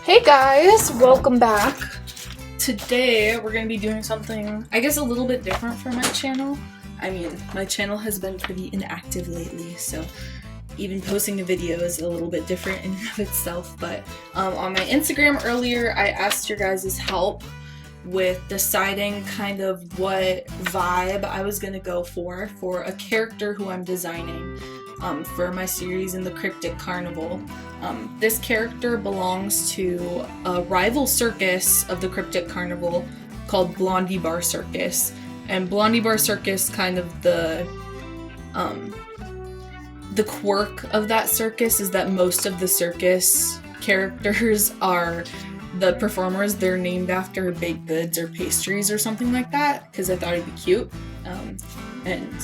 Hey guys, welcome back. Today we're going to be doing something, I guess, a little bit different for my channel. I mean, my channel has been pretty inactive lately, so even posting a video is a little bit different in and of itself. But on my Instagram earlier, I asked your guys' help with deciding kind of what vibe I was going to go for a character who I'm designing for my series in the Cryptic Carnival. This character belongs to a rival circus of the Cryptic Carnival called Blondie Bar Circus. And Blondie Bar Circus, kind of the quirk of that circus is that most of the circus characters are the performers. They're named after baked goods or pastries or something like that, because I thought it'd be cute. And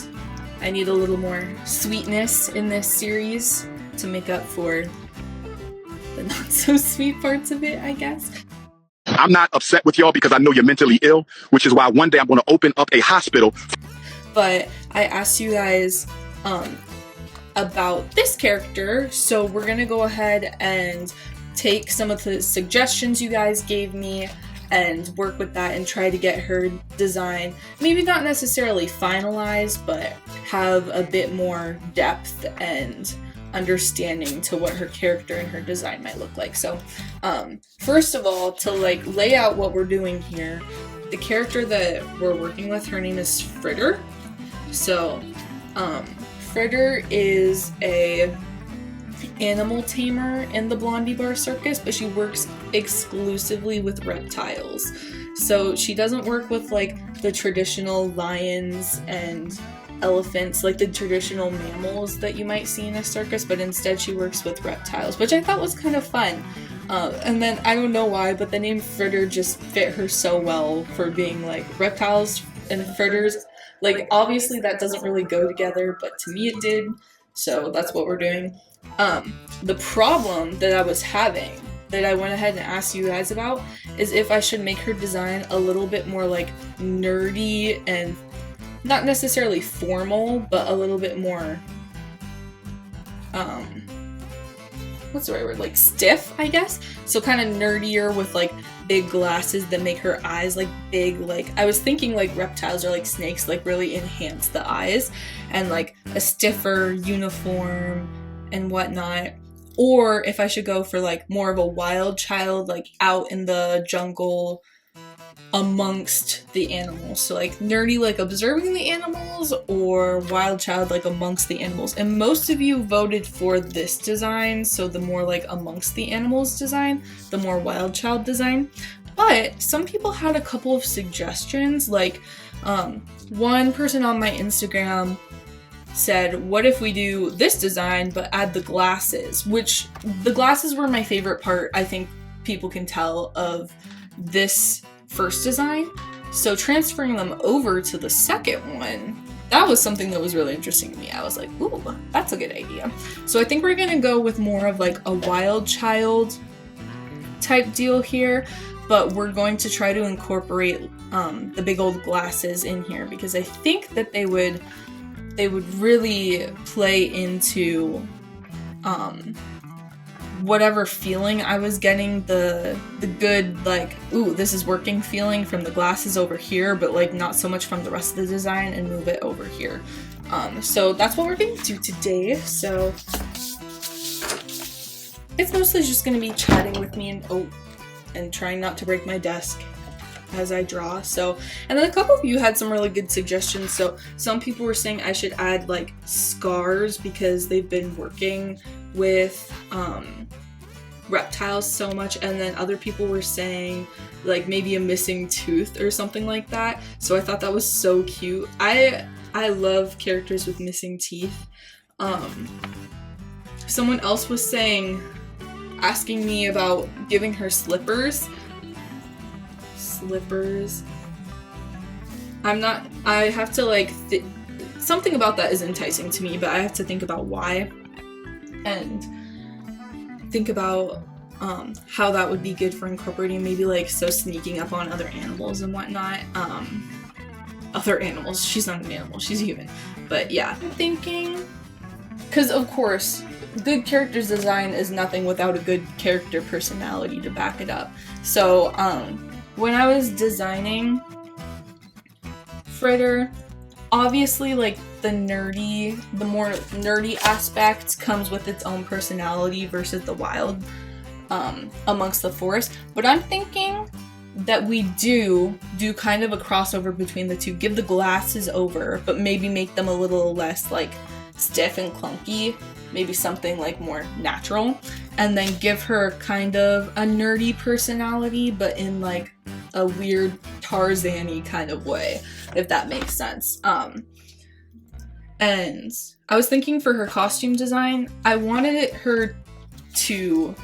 I need a little more sweetness in this series to make up for the not so sweet parts of it, I guess. I'm not upset with y'all because I know you're mentally ill, which is why one day I'm going to open up a hospital. But I asked you guys about this character, so we're going to go ahead and take some of the suggestions you guys gave me and work with that and try to get her design, maybe not necessarily finalized, but have a bit more depth and understanding to what her character and her design might look like. So first of all, to lay out what we're doing here, the character that we're working with, her name is Fritter. So Fritter is a animal tamer in the Blondie Bar Circus, but she works exclusively with reptiles. So she doesn't work with the traditional lions and elephants, like the traditional mammals that you might see in a circus, but instead she works with reptiles, which I thought was kind of fun. And then I don't know why, but the name Fritter just fit her so well for being reptiles and fritters. Obviously that doesn't really go together, but to me it did, so that's what we're doing. The problem that I was having, that I went ahead and asked you guys about, is if I should make her design a little bit more nerdy and not necessarily formal, but a little bit more, what's the right word? Stiff, I guess? So kind of nerdier with big glasses that make her eyes big, I was thinking reptiles or snakes really enhance the eyes, and a stiffer uniform and whatnot. Or if I should go for more of a wild child, out in the jungle amongst the animals. So nerdy observing the animals, or wild child amongst the animals. And most of you voted for this design, so the more amongst the animals design, the more wild child design. But some people had a couple of suggestions. One person on my Instagram said, what if we do this design but add the glasses? Which the glasses were my favorite part, I think people can tell, of this first design. So transferring them over to the second one, that was something that was really interesting to me. I was like, ooh, that's a good idea. So I think we're gonna go with more of a wild child type deal here, but we're going to try to incorporate the big old glasses in here, because I think that they would really play into whatever feeling I was getting, the good ooh, this is working feeling from the glasses over here, but not so much from the rest of the design, and move it over here. So that's what we're going to do today. So it's mostly just going to be chatting with me and trying not to break my desk as I draw. So, and then a couple of you had some really good suggestions. So some people were saying I should add scars, because they've been working with reptiles so much, and then other people were saying maybe a missing tooth or something like that. So I thought that was so cute. I love characters with missing teeth. Someone else was asking me about giving her slippers. I have to something about that is enticing to me, but I have to think about why, and think about how that would be good for incorporating, maybe so sneaking up on other animals and whatnot. Other animals, she's not an animal, she's human, but yeah. I'm thinking, because of course good character's design is nothing without a good character personality to back it up. So, when I was designing Fritter, obviously, like, the more nerdy aspect comes with its own personality versus the wild, amongst the forest. But I'm thinking that we do kind of a crossover between the two. Give the glasses over, but maybe make them a little less, like, stiff and clunky. Maybe something, like, more natural. And then give her kind of a nerdy personality, but in, like, a weird Tarzan-y kind of way, if that makes sense. And I was thinking for her costume design, I wanted her to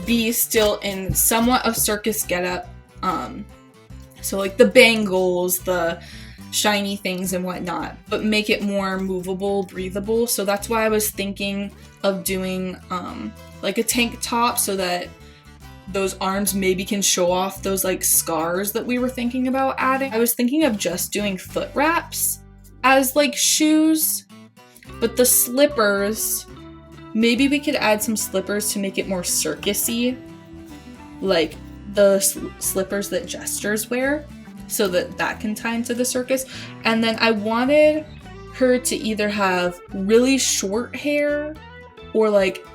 be still in somewhat of circus getup. So like the bangles, the shiny things and whatnot, but make it more movable, breathable. So that's why I was thinking of doing like a tank top so that those arms maybe can show off those like scars that we were thinking about adding. I was thinking of just doing foot wraps as like shoes, but the slippers, maybe we could add some slippers to make it more circusy, like the slippers that jesters wear, so that can tie into the circus. And then I wanted her to either have really short hair or like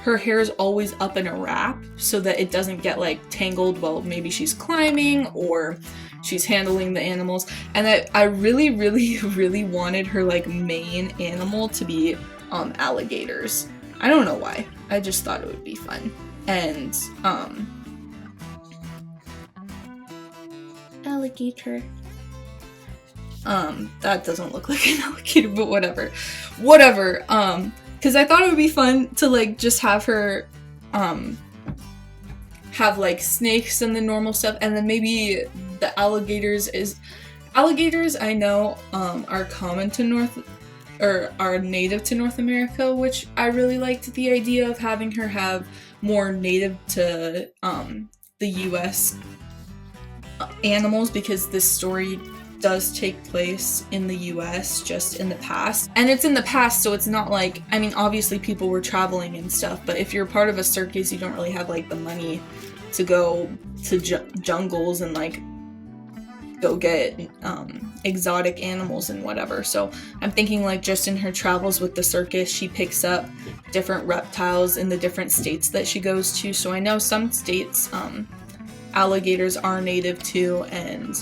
her hair is always up in a wrap so that it doesn't get like tangled while maybe she's climbing or she's handling the animals. And I really, really, really wanted her like main animal to be alligators. I don't know why. I just thought it would be fun. And alligator. That doesn't look like an alligator, but whatever. Because I thought it would be fun to like just have her have like snakes and the normal stuff, and then maybe the alligators I know are common to are native to North America, which I really liked the idea of having her have more native to the US animals, because this story does take place in the US just in the past. And it's in the past, so it's not like, I mean, obviously people were traveling and stuff, but if you're part of a circus, you don't really have like the money to go to jungles and like go get exotic animals and whatever. So I'm thinking like just in her travels with the circus, she picks up different reptiles in the different states that she goes to. So I know some states alligators are native to, and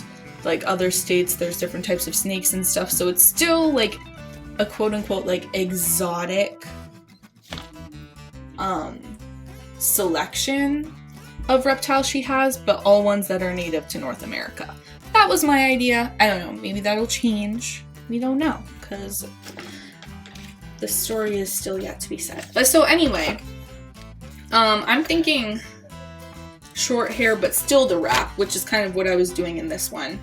like other states there's different types of snakes and stuff. So it's still like a quote-unquote like exotic selection of reptiles she has, but all ones that are native to North America. That was my idea. I don't know, maybe that'll change. We don't know, because the story is still yet to be said. But so anyway, I'm thinking short hair, but still the wrap, which is kind of what I was doing in this one.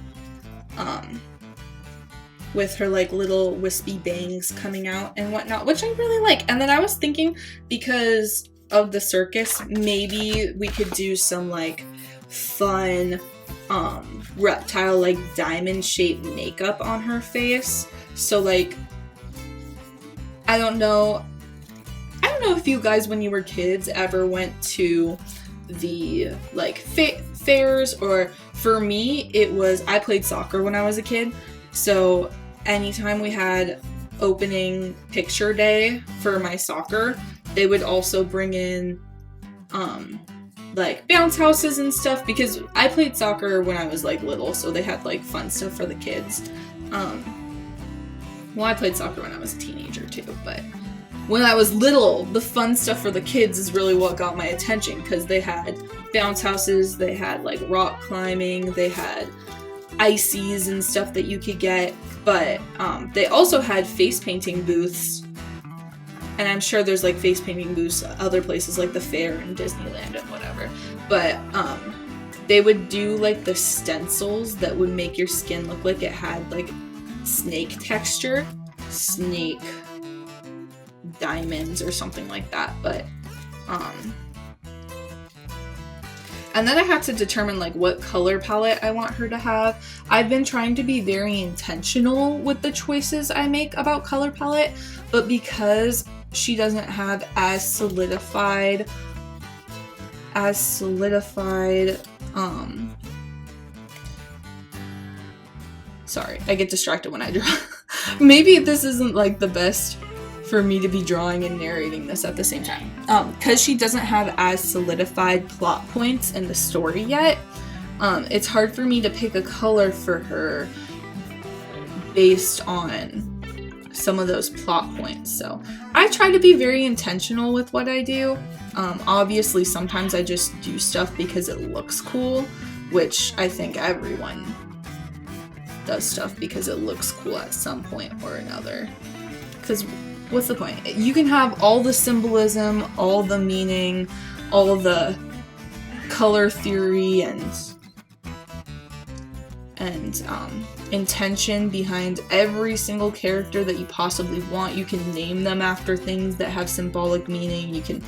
With her like little wispy bangs coming out and whatnot, which I really like. And then I was thinking, because of the circus, maybe we could do some like fun reptile like diamond shaped makeup on her face. So like I don't know if you guys when you were kids ever went to the like fairs, or for me it was, I played soccer when I was a kid, so anytime we had opening picture day for my soccer, they would also bring in like bounce houses and stuff, because I played soccer when I was like little, so they had like fun stuff for the kids. Well, I played soccer when I was a teenager too, but when I was little, the fun stuff for the kids is really what got my attention, because they had bounce houses, they had like rock climbing, they had ices and stuff that you could get, but they also had face painting booths, and I'm sure there's like face painting booths other places like the fair and Disneyland and whatever, but they would do like the stencils that would make your skin look like it had like snake texture, snake diamonds or something like that. But and then I had to determine like what color palette I want her to have. I've been trying to be very intentional with the choices I make about color palette, but because she doesn't have as solidified, sorry, I get distracted when I draw. Maybe this isn't like the best for me to be drawing and narrating this at the same time. Because she doesn't have as solidified plot points in the story yet, it's hard for me to pick a color for her based on some of those plot points. So I try to be very intentional with what I do. Obviously, sometimes I just do stuff because it looks cool, which I think everyone does stuff because it looks cool at some point or another. Because what's the point? You can have all the symbolism, all the meaning, all the color theory and intention behind every single character that you possibly want. You can name them after things that have symbolic meaning. You can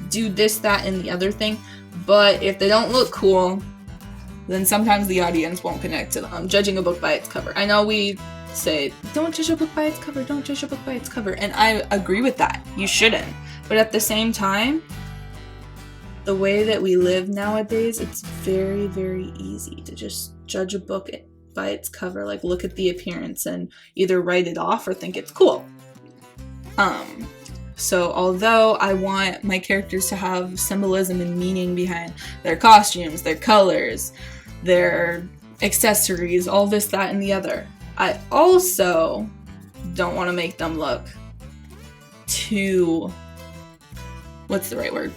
do this, that, and the other thing. But if they don't look cool, then sometimes the audience won't connect to them. Judging a book by its cover. I know we say, don't judge a book by its cover, don't judge a book by its cover. And I agree with that. You shouldn't. But at the same time, the way that we live nowadays, it's very, very easy to just judge a book by its cover, like look at the appearance and either write it off or think it's cool. So although I want my characters to have symbolism and meaning behind their costumes, their colors, their accessories, all this, that, and the other, I also don't want to make them look too, what's the right word?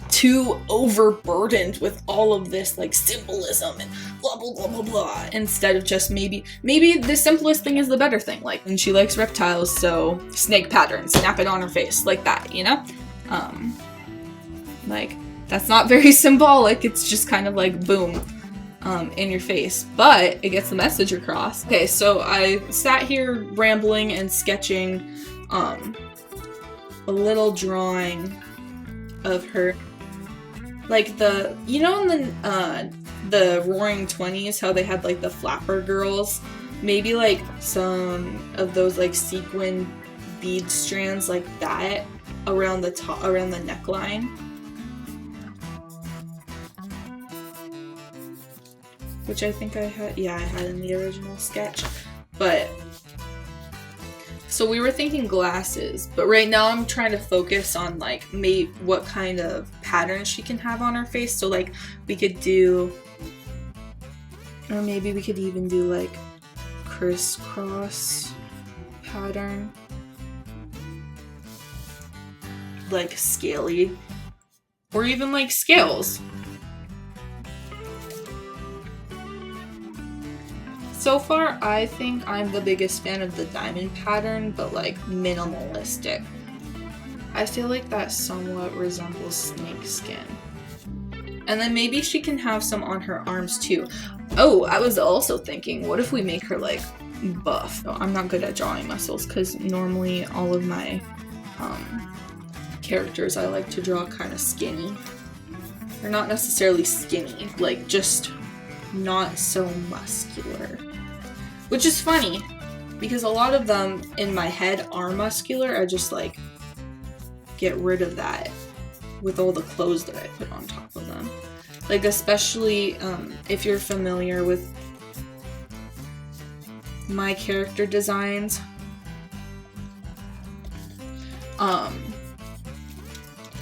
Too overburdened with all of this like symbolism and blah blah blah blah blah, instead of just maybe the simplest thing is the better thing, like, and she likes reptiles, so snake pattern, snap it on her face, like that, you know? Like, that's not very symbolic, it's just kind of like boom, in your face, but it gets the message across. Okay, so I sat here rambling and sketching a little drawing of her, like the, you know, in the Roaring 20s, how they had like the flapper girls, maybe like some of those like sequin bead strands like that around the top, around the neckline, which I think I had, yeah, I had in the original sketch. But so we were thinking glasses, but right now I'm trying to focus on like what kind of patterns she can have on her face. So like we could do, or maybe we could even do like crisscross pattern, like scaly, or even like scales. So far, I think I'm the biggest fan of the diamond pattern, but like minimalistic. I feel like that somewhat resembles snake skin. And then maybe she can have some on her arms too. Oh, I was also thinking, what if we make her like buff? Oh, I'm not good at drawing muscles because normally all of my characters I like to draw kind of skinny. They're not necessarily skinny, like just not so muscular. Which is funny, because a lot of them in my head are muscular. I just like get rid of that with all the clothes that I put on top of them. Like especially if you're familiar with my character designs.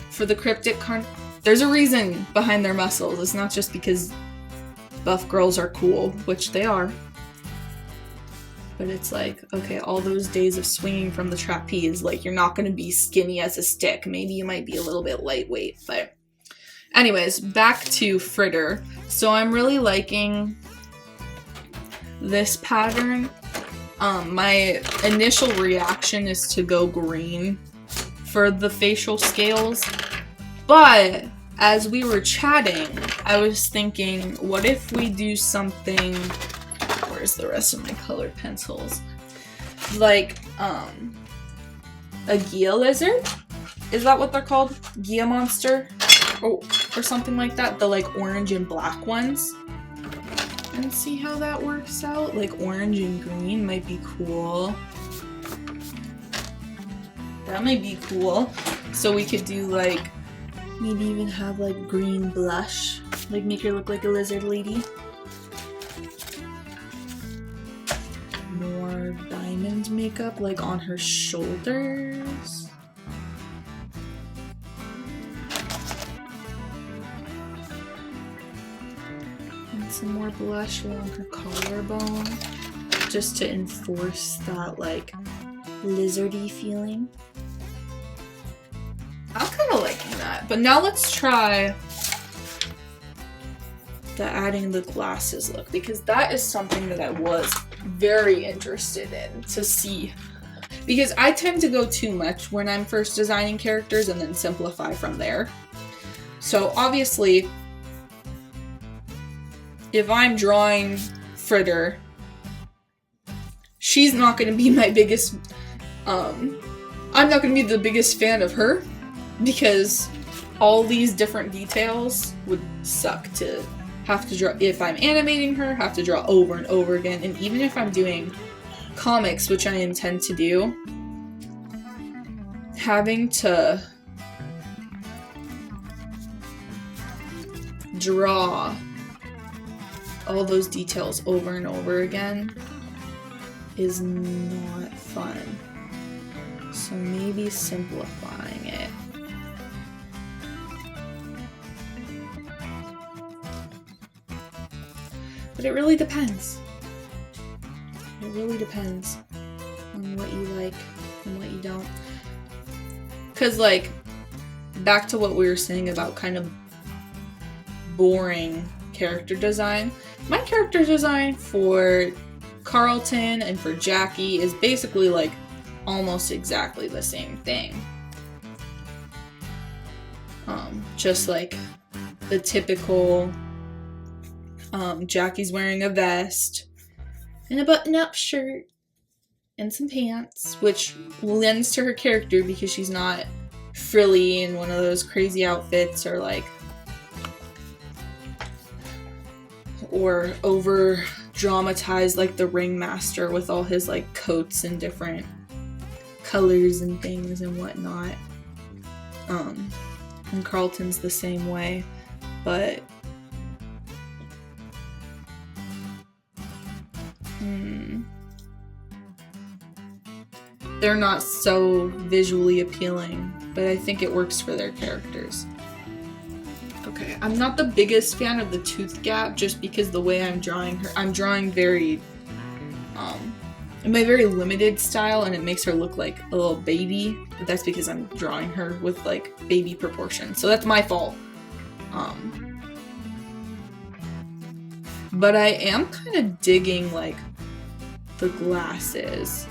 For the Cryptic there's a reason behind their muscles. It's not just because buff girls are cool, which they are. But it's like, okay, all those days of swinging from the trapeze, like you're not going to be skinny as a stick. Maybe you might be a little bit lightweight, but anyways, back to Fritter. So I'm really liking this pattern. My initial reaction is to go green for the facial scales, but as we were chatting, I was thinking, what if we do something, where's the rest of my colored pencils? Like, a Gia lizard? Is that what they're called? Gia monster? Or something like that. The like orange and black ones. And see how that works out? Like orange and green might be cool. That might be cool. So we could do like, maybe even have like green blush. Like make her look like a lizard lady. More diamond makeup like on her shoulders. And some more blush along her collarbone. Just to enforce that like lizardy feeling. I'm kind of liking that. But now let's try the adding the glasses look, because that is something that I was very interested in to see. Because I tend to go too much when I'm first designing characters and then simplify from there. So obviously, if I'm drawing Fritter, she's not going to be my biggest, I'm not going to be the biggest fan of her, because all these different details would suck to have to draw. If I'm animating her, have to draw over and over again. And even if I'm doing comics, which I intend to do, having to draw all those details over and over again is not fun. So maybe simplifying it. But it really depends. It really depends on what you like and what you don't. Because, like, back to what we were saying about kind of boring character design. My character design for Carlton and for Jackie is basically, like, almost exactly the same thing. Just like the typical Jackie's wearing a vest and a button-up shirt and some pants, which lends to her character because she's not frilly in one of those crazy outfits or like or over dramatized like the ringmaster with all his like coats and different colors and things and whatnot. And Carlton's the same way, but they're not so visually appealing, but I think it works for their characters. Okay, I'm not the biggest fan of the tooth gap just because the way I'm drawing her, I'm drawing very, in my very limited style, and it makes her look like a little baby, but that's because I'm drawing her with like baby proportions, so that's my fault. But I am kind of digging like the glasses.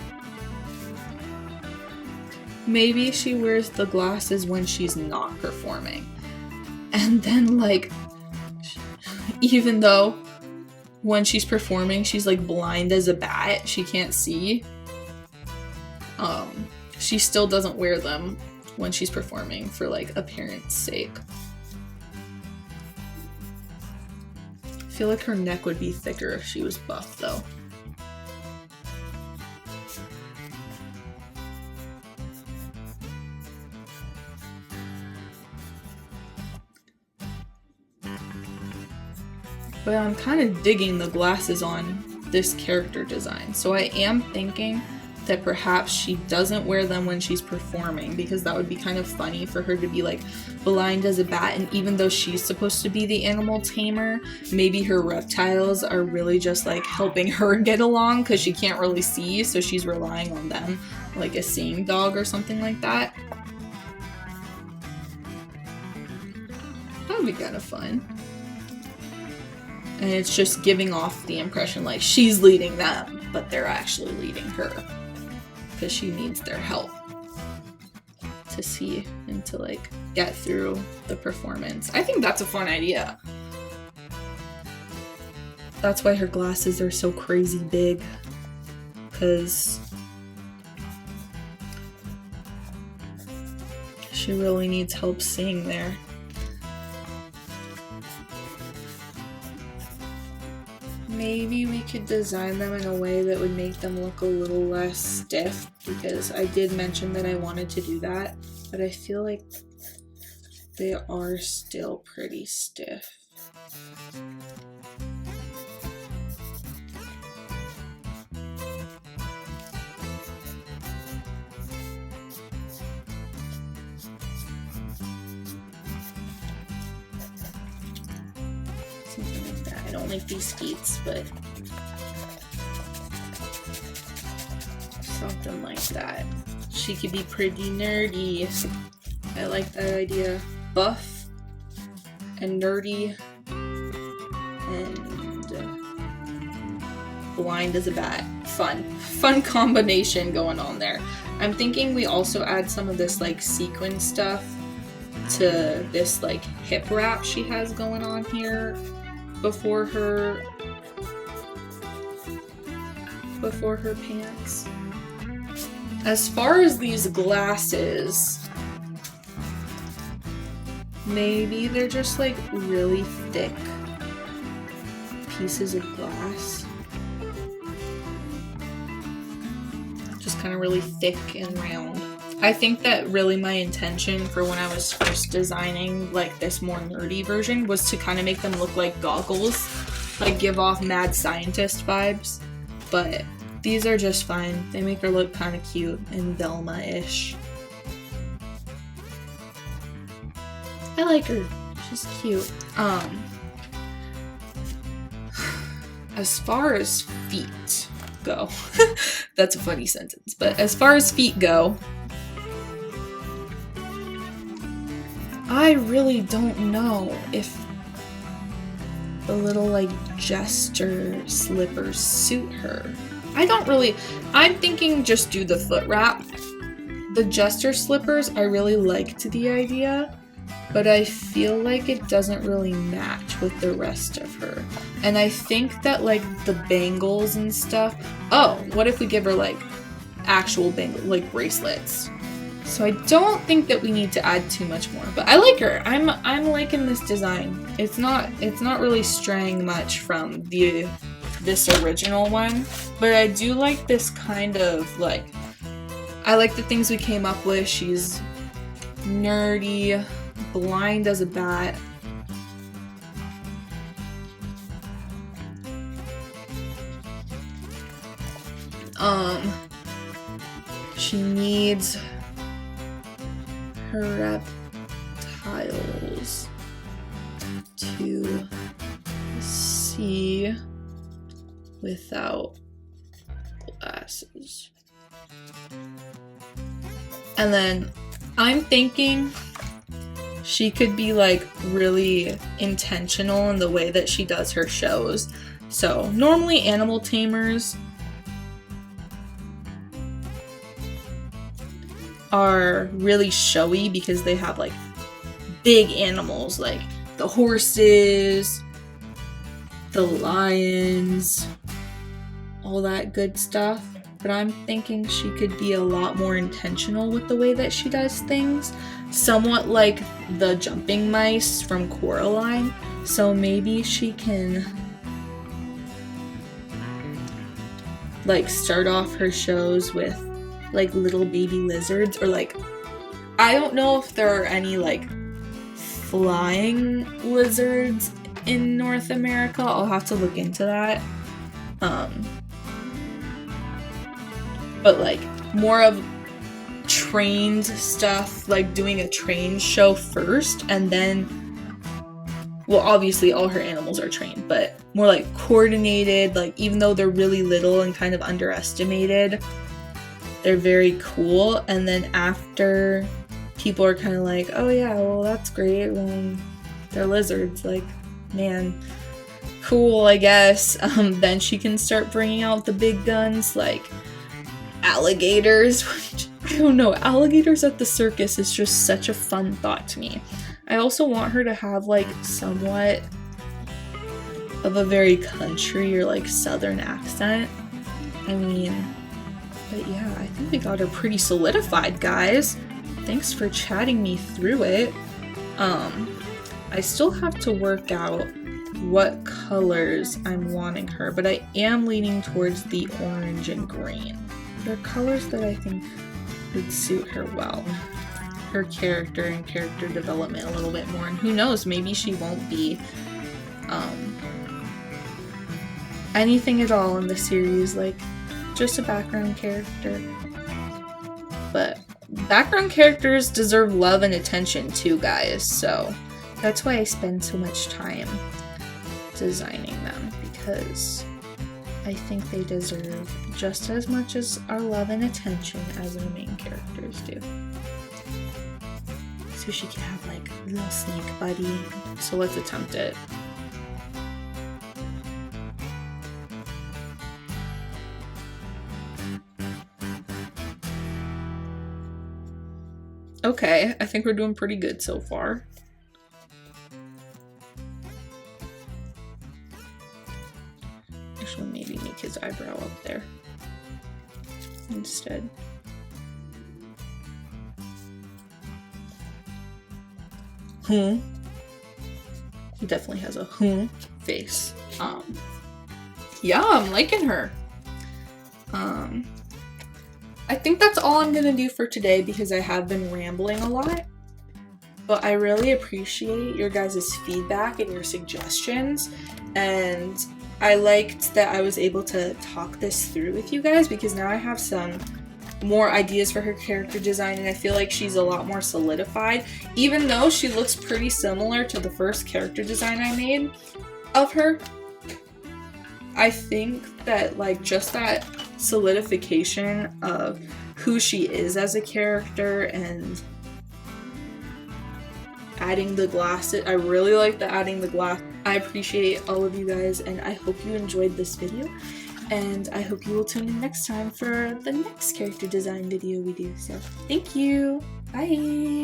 Maybe she wears the glasses when she's not performing. And then, like, even though when she's performing, she's, like, blind as a bat, she can't see, she still doesn't wear them when she's performing for, like, appearance sake. I feel like her neck would be thicker if she was buff, though. But I'm kind of digging the glasses on this character design. So I am thinking that perhaps she doesn't wear them when she's performing, because that would be kind of funny for her to be like blind as a bat, and even though she's supposed to be the animal tamer, maybe her reptiles are really just like helping her get along because she can't really see, so she's relying on them, like a seeing dog or something like that. That would be kind of fun. And it's just giving off the impression like she's leading them, but they're actually leading her. Because she needs their help to see and to like get through the performance. I think that's a fun idea. That's why her glasses are so crazy big. Because she really needs help seeing there. maybe we could design them in a way that would make them look a little less stiff, because I did mention that I wanted to do that, but I feel like they are still pretty stiff. Something like that. I don't like these skeets, but something like that. She could be pretty nerdy. I like that idea. Buff and nerdy and blind as a bat. Fun combination going on there. I'm thinking we also add some of this like sequin stuff to this like hip wrap she has going on here before her pants. As far as these glasses, maybe they're just like really thick pieces of glass. Just kind of really thick and round. I think that really my intention for when I was first designing like this more nerdy version was to kind of make them look like goggles, like give off mad scientist vibes, but these are just fine. They make her look kind of cute and Velma-ish. I like her. She's cute. As far as feet go, that's a funny sentence, but as far as feet go, I really don't know if the little like jester slippers suit her. I'm thinking just do the foot wrap. The jester slippers, I really liked the idea, but I feel like it doesn't really match with the rest of her. And I think that like the bangles and stuff, oh, what if we give her like actual bangles, like bracelets? So I don't think that we need to add too much more, but I like her. I'm liking this design. It's not really straying much from this original one, but I do like this kind of like, I like the things we came up with. She's nerdy, blind as a bat. She needs her reptiles to see without glasses. And then I'm thinking she could be like really intentional in the way that she does her shows. So normally animal tamers are really showy because they have like big animals like the horses, the lions, all that good stuff. But I'm thinking she could be a lot more intentional with the way that she does things, somewhat like the jumping mice from Coraline. So maybe she can like start off her shows with like little baby lizards, or like, I don't know if there are any like flying lizards in North America. I'll have to look into that. But like more of trained stuff, like doing a trained show first, and then, well, obviously all her animals are trained, but more like coordinated, like even though they're really little and kind of underestimated, they're very cool. And then after people are kind of like, oh yeah, well that's great, well they're lizards, like, man, cool, I guess. Then she can start bringing out the big guns, like alligators, which, I don't know, alligators at the circus is just such a fun thought to me. I also want her to have like somewhat of a very country or like southern accent. I mean, but yeah, I think we got her pretty solidified, guys. Thanks for chatting me through it. I still have to work out what colors I'm wanting her, but I am leaning towards the orange and green. They're colors that I think would suit her well. Her character and character development a little bit more, and who knows, maybe she won't be anything at all in the series, like just a background character. But background characters deserve love and attention too, guys, so that's why I spend so much time designing them, because I think they deserve just as much as our love and attention as our main characters do. So she can have like a little snake buddy. So let's attempt it. Okay, I think we're doing pretty good so far. Actually, maybe make his eyebrow up there instead. He definitely has a face. Yeah, I'm liking her. I think that's all I'm gonna do for today because I have been rambling a lot. But I really appreciate your guys' feedback and your suggestions, and I liked that I was able to talk this through with you guys because now I have some more ideas for her character design, and I feel like she's a lot more solidified, even though she looks pretty similar to the first character design I made of her. I think that like just that solidification of who she is as a character and adding the glasses, I really like the adding the glass. I appreciate all of you guys, and I hope you enjoyed this video, and I hope you will tune in next time for the next character design video we do. So thank you, bye.